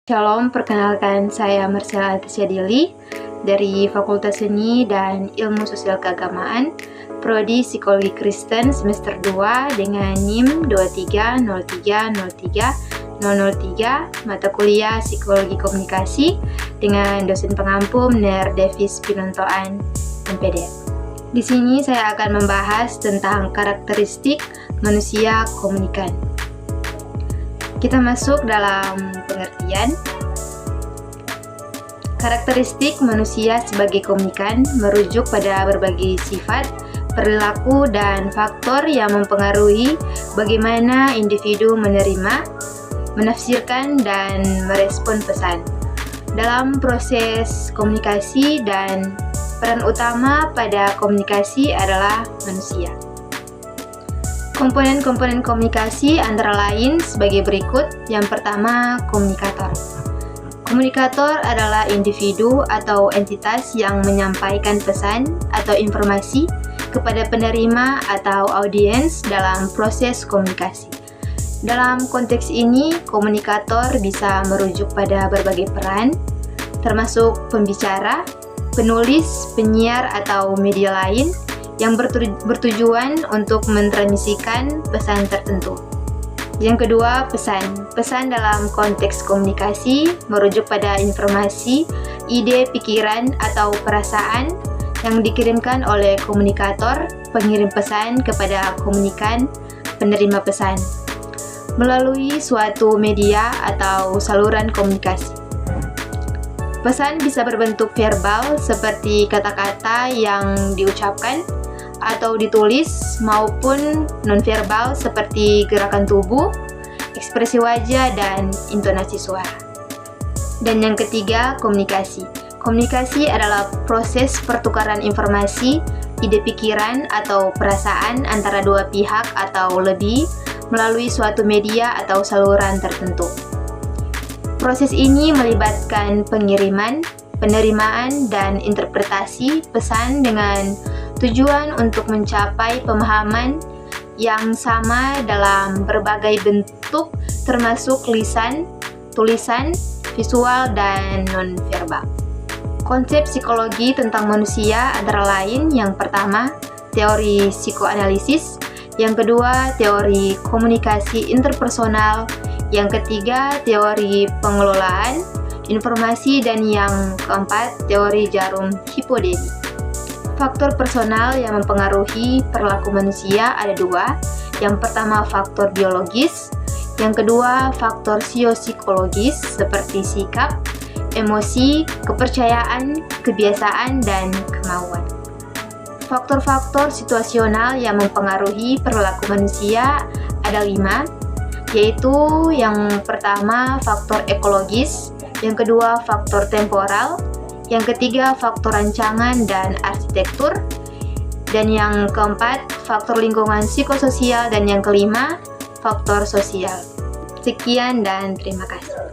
Shalom, perkenalkan saya Marcella Atisya Dili dari Fakultas Seni dan Ilmu Sosial Keagamaan, Prodi Psikologi Kristen semester 2 dengan NIM 230303003, mata kuliah Psikologi Komunikasi dengan dosen pengampu Ner Davis Pinontoan, MPD. Di sini saya akan membahas tentang karakteristik manusia komunikan. Kita masuk dalam pengertian. Karakteristik manusia sebagai komunikan merujuk pada berbagai sifat, perilaku, dan faktor yang mempengaruhi bagaimana individu menerima, menafsirkan, dan merespon pesan. Dalam proses komunikasi dan peran utama pada komunikasi adalah manusia. Komponen-komponen komunikasi antara lain sebagai berikut. Yang pertama, komunikator. Komunikator adalah individu atau entitas yang menyampaikan pesan atau informasi kepada penerima atau audiens dalam proses komunikasi. Dalam konteks ini, komunikator bisa merujuk pada berbagai peran, termasuk pembicara, penulis, penyiar, atau media lain yang bertujuan untuk mentransmisikan pesan tertentu. Yang kedua, pesan. Pesan dalam konteks komunikasi merujuk pada informasi, ide, pikiran, atau perasaan yang dikirimkan oleh komunikator, pengirim pesan kepada komunikan, penerima pesan, melalui suatu media atau saluran komunikasi. Pesan bisa berbentuk verbal seperti kata-kata yang diucapkan atau ditulis, maupun nonverbal seperti gerakan tubuh, ekspresi wajah, dan intonasi suara. Dan yang ketiga, komunikasi. Komunikasi adalah proses pertukaran informasi, ide, pikiran, atau perasaan antara dua pihak atau lebih melalui suatu media atau saluran tertentu. Proses ini melibatkan pengiriman, penerimaan, dan interpretasi pesan dengan tujuan untuk mencapai pemahaman yang sama dalam berbagai bentuk, termasuk lisan, tulisan, visual, dan nonverbal. Konsep psikologi tentang manusia antara lain: yang pertama, teori psikoanalisis; yang kedua, teori komunikasi interpersonal; yang ketiga, teori pengelolaan informasi; dan yang keempat, teori jarum hipodemi. Faktor personal yang mempengaruhi perilaku manusia ada dua. Yang pertama, faktor biologis. Yang kedua, faktor sosiologis seperti sikap, emosi, kepercayaan, kebiasaan, dan kemauan. Faktor-faktor situasional yang mempengaruhi perilaku manusia ada 5, yaitu yang pertama, faktor ekologis; yang kedua, faktor temporal; yang ketiga, faktor rancangan dan arsitektur; dan yang keempat, faktor lingkungan psikososial; dan yang kelima, faktor sosial. Sekian dan terima kasih.